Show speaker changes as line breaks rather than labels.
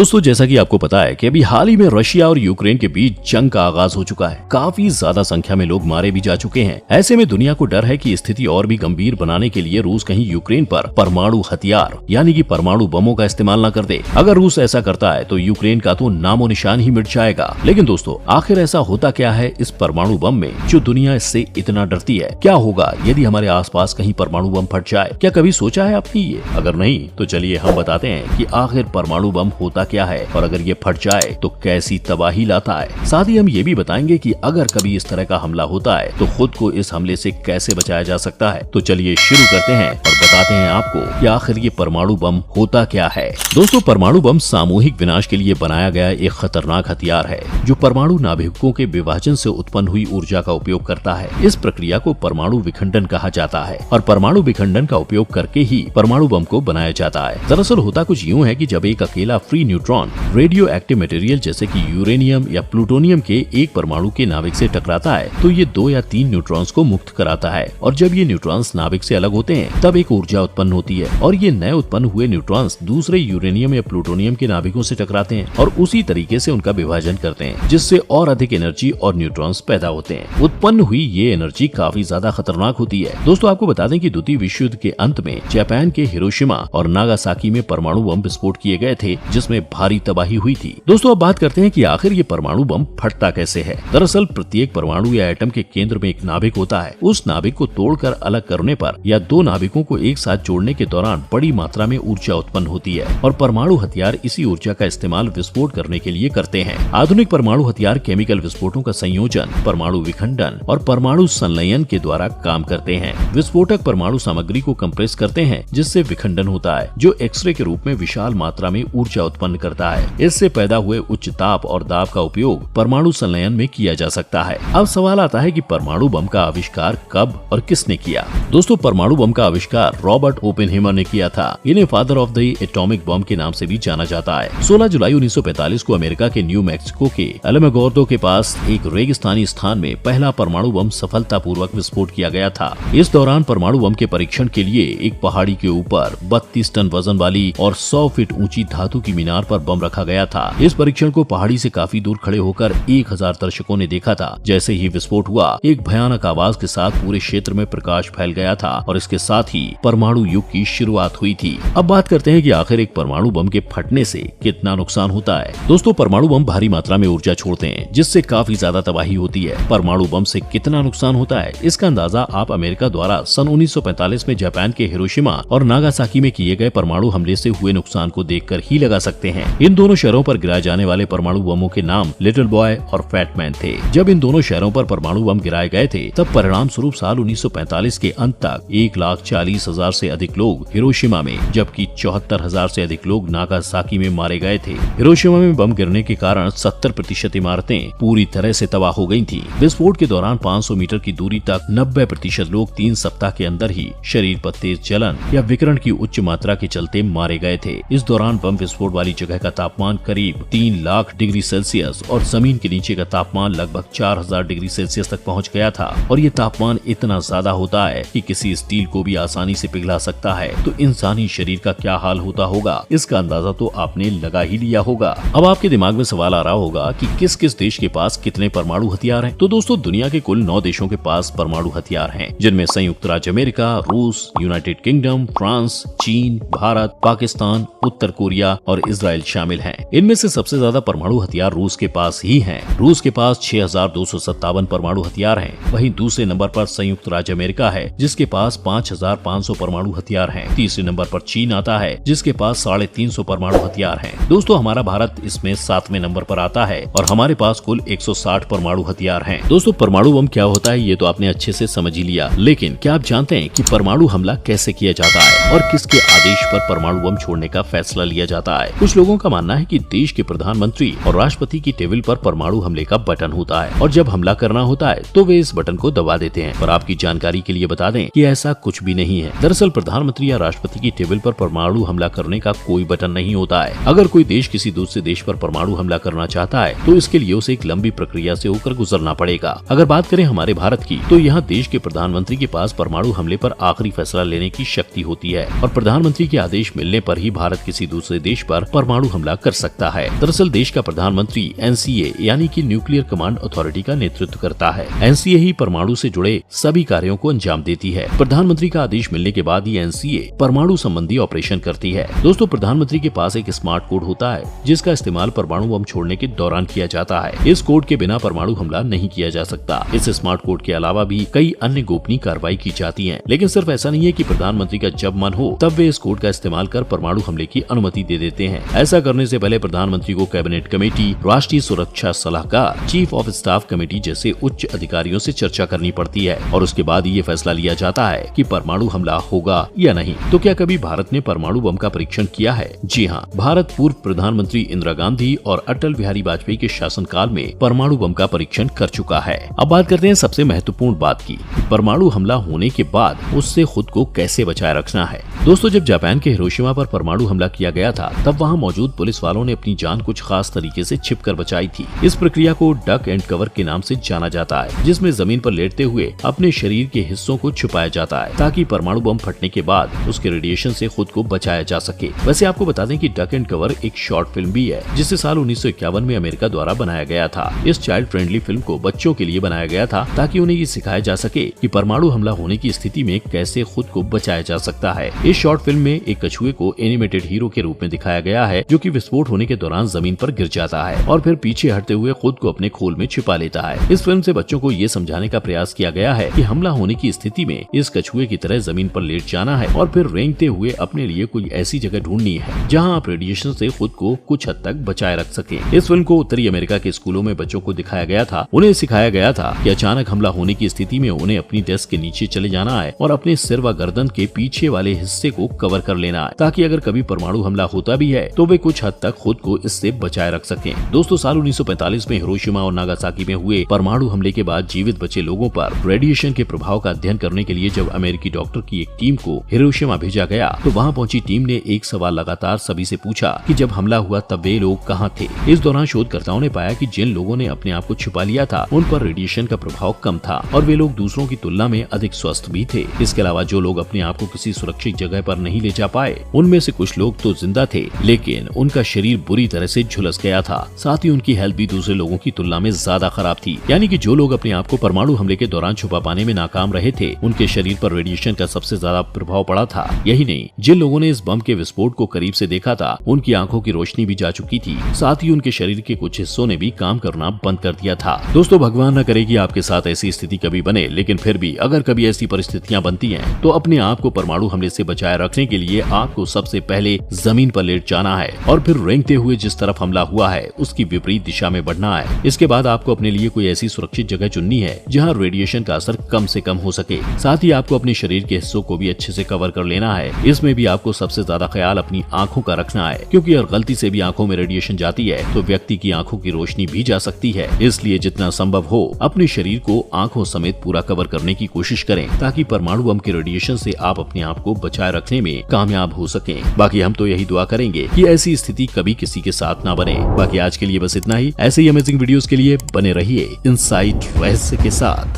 दोस्तों जैसा कि आपको पता है कि अभी हाल ही में रशिया और यूक्रेन के बीच जंग का आगाज हो चुका है। काफी ज्यादा संख्या में लोग मारे भी जा चुके हैं। ऐसे में दुनिया को डर है कि स्थिति और भी गंभीर बनाने के लिए रूस कहीं यूक्रेन पर परमाणु हथियार यानी कि परमाणु बमों का इस्तेमाल न कर दे। अगर रूस ऐसा करता है तो यूक्रेन का तो नामो निशान ही मिट जाएगा। लेकिन दोस्तों आखिर ऐसा होता क्या है इस परमाणु बम में जो दुनिया इससे इतना डरती है? क्या होगा यदि हमारे आसपास कहीं परमाणु बम फट जाए? क्या कभी सोचा है आपने ये? अगर नहीं तो चलिए हम बताते हैं कि आखिर परमाणु बम होता क्या है और अगर ये फट जाए तो कैसी तबाही लाता है। साथ ही हम ये भी बताएंगे कि अगर कभी इस तरह का हमला होता है तो खुद को इस हमले से कैसे बचाया जा सकता है। तो चलिए शुरू करते हैं और बताते हैं आपको कि आखिर ये परमाणु बम होता क्या है। दोस्तों परमाणु बम सामूहिक विनाश के लिए बनाया गया एक खतरनाक हथियार है जो परमाणु नाभिकों के विभाजन से उत्पन्न हुई ऊर्जा का उपयोग करता है। इस प्रक्रिया को परमाणु विखंडन कहा जाता है और परमाणु विखंडन का उपयोग करके ही परमाणु बम को बनाया जाता है। दरअसल होता कुछ यूँ है कि जब एक अकेला free neutron radio active material जैसे कि यूरेनियम या प्लूटोनियम के एक परमाणु के नाभिक से टकराता है तो ये 2 या 3 न्यूट्रॉन्स को मुक्त कराता है और जब ये न्यूट्रॉन्स नाभिक से अलग होते हैं तब एक ऊर्जा उत्पन्न होती है और ये नए उत्पन्न हुए न्यूट्रॉन्स दूसरे यूरेनियम या प्लूटोनियम के नाभिकों से टकराते हैं और उसी तरीके से उनका विभाजन करते हैं जिससे और अधिक एनर्जी और न्यूट्रॉन्स पैदा होते हैं। उत्पन्न हुई ये एनर्जी काफी ज्यादा खतरनाक होती है। दोस्तों आपको बता दें कि द्वितीय विश्व युद्ध के अंत में जापान के हिरोशिमा और नागासाकी में परमाणु बम विस्फोट किए गए थे जिसमें भारी तबाही हुई थी। दोस्तों अब बात करते हैं कि आखिर ये परमाणु बम फटता कैसे है। दरअसल प्रत्येक परमाणु या एटम के केंद्र में एक नाभिक होता है। उस नाभिक को तोड़कर अलग करने पर या 2 नाभिकों को एक साथ जोड़ने के दौरान बड़ी मात्रा में ऊर्जा उत्पन्न होती है और परमाणु हथियार इसी ऊर्जा का इस्तेमाल विस्फोट करने के लिए करते हैं। आधुनिक परमाणु हथियार केमिकल विस्फोटों का संयोजन, परमाणु विखंडन और परमाणु संलयन के द्वारा काम करते हैं। विस्फोटक परमाणु सामग्री को कंप्रेस करते हैं जिससे विखंडन होता है जो एक्सरे के रूप में विशाल मात्रा में ऊर्जा उत्पन्न करता है। इससे पैदा हुए उच्च ताप और दाब का उपयोग परमाणु संलयन में किया जा सकता है। अब सवाल आता है कि परमाणु बम का आविष्कार कब और किसने किया। दोस्तों परमाणु बम का आविष्कार रॉबर्ट ओपेनहेमर ने किया था। इन्हें father of the atomic bomb के नाम से भी जाना जाता है। 16 जुलाई 1945 को अमेरिका के न्यू मैक्सिको के एलामोगोर्दो के पास एक रेगिस्तानी स्थान में पहला परमाणु बम सफलतापूर्वक विस्फोट किया गया था। इस दौरान परमाणु बम के परीक्षण के लिए एक पहाड़ी के ऊपर 32 टन वजन वाली और 100 फीट ऊंची धातु की मीनार पर बम रखा गया था। इस परीक्षण को पहाड़ी से काफी दूर खड़े होकर 1000 दर्शकों ने देखा था। जैसे ही विस्फोट हुआ एक भयानक आवाज के साथ पूरे क्षेत्र में प्रकाश फैल गया था और इसके साथ ही परमाणु युग की शुरुआत हुई थी। अब बात करते हैं कि आखिर एक परमाणु बम के फटने से कितना नुकसान होता है। दोस्तों परमाणु बम भारी मात्रा में ऊर्जा छोड़ते हैं जिससे काफी ज्यादा तबाही होती है। परमाणु बम से कितना नुकसान होता है इसका अंदाजा आप अमेरिका द्वारा सन 1945 में जापान के हिरोशिमा और नागासाकी में किए गए परमाणु हमले से हुए नुकसान को देखकर ही लगा सकते हैं। इन दोनों शहरों पर गिराए जाने वाले परमाणु बमों के नाम लिटिल बॉय और फैट मैन थे। जब इन दोनों शहरों पर परमाणु बम गिराए गए थे तब परिणाम स्वरूप साल 1945 के अंत तक 1,40,000 से अधिक लोग हिरोशिमा में जबकि 74,000 से अधिक लोग नागासाकी में मारे गए थे। हिरोशिमा में बम गिरने के कारण 70% इमारतें पूरी तरह से तबाह हो गयी थी। विस्फोट के दौरान 500 मीटर की दूरी तक 90% लोग 3 सप्ताह के अंदर ही शरीर पर तेज जलन या विकिरण की उच्च मात्रा के चलते मारे गए थे। इस दौरान बम विस्फोट वाली जगह का तापमान करीब 3 लाख डिग्री सेल्सियस और जमीन के नीचे का तापमान लगभग 4000 डिग्री सेल्सियस तक पहुंच गया था और ये तापमान इतना ज्यादा होता है कि किसी स्टील को भी आसानी से पिघला सकता है। तो इंसानी शरीर का क्या हाल होता होगा इसका अंदाजा तो आपने लगा ही लिया होगा। अब आपके दिमाग में सवाल आ रहा होगा कि किस किस देश के पास कितने परमाणु हथियार हैं। तो दोस्तों दुनिया के कुल 9 देशों के पास परमाणु हथियार हैं जिनमें संयुक्त राज्य अमेरिका, रूस, यूनाइटेड किंगडम, फ्रांस, चीन, भारत, पाकिस्तान, उत्तर कोरिया और इजराइल शामिल हैं। इनमें से सबसे ज्यादा परमाणु हथियार रूस के पास ही हैं। रूस के पास 6257 परमाणु हथियार हैं। वहीं दूसरे नंबर पर संयुक्त राज्य अमेरिका है जिसके पास 5500 परमाणु हथियार हैं। तीसरे नंबर पर चीन आता है जिसके पास 350 परमाणु हथियार हैं। दोस्तों हमारा भारत इसमें 7वें नंबर पर आता है और हमारे पास कुल 160 परमाणु हथियार हैं। दोस्तों परमाणु बम क्या होता है ये तो आपने अच्छे से समझ ही लिया, लेकिन क्या आप जानते हैं कि परमाणु हमला कैसे किया जाता है और किसके आदेश पर परमाणु बम छोड़ने का फैसला लिया जाता है? कुछ लोगों का मानना है कि देश के प्रधानमंत्री और राष्ट्रपति की टेबल पर परमाणु हमले का बटन होता है और जब हमला करना होता है तो वे इस बटन को दबा देते हैं। और आपकी जानकारी के लिए बता दें कि ऐसा कुछ भी नहीं है। दरअसल प्रधानमंत्री या राष्ट्रपति की टेबल पर परमाणु हमला करने का कोई बटन नहीं होता है। अगर कोई देश किसी दूसरे देश पर परमाणु हमला करना चाहता है तो इसके लिए उसे एक लंबी प्रक्रिया से होकर गुजरना पड़ेगा। अगर बात करें हमारे भारत की तो यहाँ देश के प्रधानमंत्री के पास परमाणु हमले पर आखिरी फैसला लेने की शक्ति होती है और प्रधानमंत्री के आदेश मिलने पर ही भारत किसी दूसरे देश पर परमाणु परमाणु हमला कर सकता है। दरअसल देश का प्रधानमंत्री NCA यानी कि न्यूक्लियर कमांड अथॉरिटी का नेतृत्व करता है। NCA ही परमाणु से जुड़े सभी कार्यों को अंजाम देती है। प्रधानमंत्री का आदेश मिलने के बाद ही NCA परमाणु संबंधी ऑपरेशन करती है। दोस्तों, प्रधानमंत्री के पास एक स्मार्ट कोड होता है जिसका इस्तेमाल परमाणु बम छोड़ने के दौरान किया जाता है। इस कोड के बिना परमाणु हमला नहीं किया जा सकता। इस स्मार्ट कोड के अलावा भी कई अन्य गोपनीय कार्रवाई की जाती है, लेकिन सिर्फ ऐसा नहीं है कि प्रधानमंत्री का जब मन हो तब वे इस कोड का इस्तेमाल कर परमाणु हमले की अनुमति दे देते हैं। ऐसा करने से पहले प्रधानमंत्री को कैबिनेट कमेटी, राष्ट्रीय सुरक्षा सलाहकार, चीफ ऑफ स्टाफ कमेटी जैसे उच्च अधिकारियों से चर्चा करनी पड़ती है और उसके बाद ये फैसला लिया जाता है कि परमाणु हमला होगा या नहीं। तो क्या कभी भारत ने परमाणु बम का परीक्षण किया है? जी हाँ, भारत पूर्व प्रधानमंत्री इंदिरा गांधी और अटल बिहारी वाजपेयी के शासनकाल में परमाणु बम का परीक्षण कर चुका है। अब बात करते हैं सबसे महत्वपूर्ण बात की, परमाणु हमला होने के बाद उससे खुद को कैसे बचाए रखना है। दोस्तों, जब जापान के हिरोशिमा पर परमाणु हमला किया गया था तब वहां मौजूद पुलिस वालों ने अपनी जान कुछ खास तरीके से छिपकर बचाई थी। इस प्रक्रिया को डक एंड कवर के नाम से जाना जाता है, जिसमें जमीन पर लेटते हुए अपने शरीर के हिस्सों को छुपाया जाता है ताकि परमाणु बम फटने के बाद उसके रेडिएशन से खुद को बचाया जा सके। वैसे आपको बता दें कि डक एंड कवर एक शॉर्ट फिल्म भी है जिसे साल 1951 में अमेरिका द्वारा बनाया गया था। इस चाइल्ड फ्रेंडली फिल्म को बच्चों के लिए बनाया गया था ताकि उन्हें ये सिखाया जा सके कि परमाणु हमला होने की स्थिति में कैसे खुद को बचाया जा सकता है। इस शॉर्ट फिल्म में एक कछुए को एनिमेटेड हीरो के रूप में दिखाया गया है जो कि विस्फोट होने के दौरान जमीन पर गिर जाता है और फिर पीछे हटते हुए खुद को अपने खोल में छिपा लेता है। इस फिल्म से बच्चों को ये समझाने का प्रयास किया गया है कि हमला होने की स्थिति में इस कछुए की तरह जमीन पर लेट जाना है और फिर रेंगते हुए अपने लिए कोई ऐसी जगह ढूंढनी है जहां आप रेडिएशन से खुद को कुछ हद तक बचाए रख सके। इस फिल्म को उत्तरी अमेरिका के स्कूलों में बच्चों को दिखाया गया था। उन्हें सिखाया गया था कि अचानक हमला होने की स्थिति में उन्हें अपनी डेस्क के नीचे चले जाना है और अपने सिर व गर्दन के पीछे वाले हिस्से को कवर कर लेना है ताकि अगर कभी परमाणु हमला होता भी है तो वे कुछ हद तक खुद को इससे बचाए रख सकें। दोस्तों, साल 1945 में हिरोशिमा और नागासाकी में हुए परमाणु हमले के बाद जीवित बचे लोगों पर रेडिएशन के प्रभाव का अध्ययन करने के लिए जब अमेरिकी डॉक्टर की एक टीम को हिरोशिमा भेजा गया तो वहाँ पहुंची टीम ने एक सवाल लगातार सभी से पूछा कि जब हमला हुआ तब वे लोग कहाँ थे। इस दौरान शोधकर्ताओं ने पाया कि जिन लोगों ने अपने आप को छिपा लिया था उन पर रेडिएशन का प्रभाव कम था और वे लोग दूसरों की तुलना में अधिक स्वस्थ भी थे। इसके अलावा जो लोग अपने आप को किसी सुरक्षित जगह पर नहीं ले जा पाए उनमें से कुछ लोग तो जिंदा थे लेकिन उनका शरीर बुरी तरह से झुलस गया था। साथ ही उनकी हेल्थ भी दूसरे लोगों की तुलना में ज्यादा खराब थी। यानी कि जो लोग अपने आप को परमाणु हमले के दौरान छुपा पाने में नाकाम रहे थे उनके शरीर पर रेडिएशन का सबसे ज्यादा प्रभाव पड़ा था। यही नहीं, जिन लोगों ने इस बम के विस्फोट को करीब से देखा था उनकी आंखों की रोशनी भी जा चुकी थी। साथ ही उनके शरीर के कुछ हिस्सों ने भी काम करना बंद कर दिया था। दोस्तों, भगवान न करे कि आपके साथ ऐसी स्थिति कभी बने, लेकिन फिर भी अगर कभी ऐसी परिस्थितियां बनती हैं तो अपने आप को परमाणु हमले से बचाए रखने के लिए आपको सबसे पहले जमीन पर लेट जाना है और फिर रेंगते हुए जिस तरफ हमला हुआ है उसकी विपरीत दिशा में बढ़ना है। इसके बाद आपको अपने लिए कोई ऐसी सुरक्षित जगह चुननी है जहां रेडिएशन का असर कम से कम हो सके। साथ ही आपको अपने शरीर के हिस्सों को भी अच्छे से कवर कर लेना है। इसमें भी आपको सबसे ज्यादा ख्याल अपनी आंखों का रखना है, क्योंकि अगर गलती से भी आंखों में रेडिएशन जाती है तो व्यक्ति की आंखों की रोशनी भी जा सकती है। इसलिए जितना संभव हो अपने शरीर को आंखों समेत पूरा कवर करने की कोशिश करें ताकि परमाणु बम के रेडिएशन से आप अपने आप को बचाए रखने में कामयाब हो सकें। बाकी हम तो यही दुआ करेंगे कि ऐसी स्थिति कभी किसी के साथ ना बने। बाकी आज के लिए बस इतना ही। ऐसे ही अमेजिंग वीडियोस के लिए बने रहिए इनसाइट रहस्य के साथ।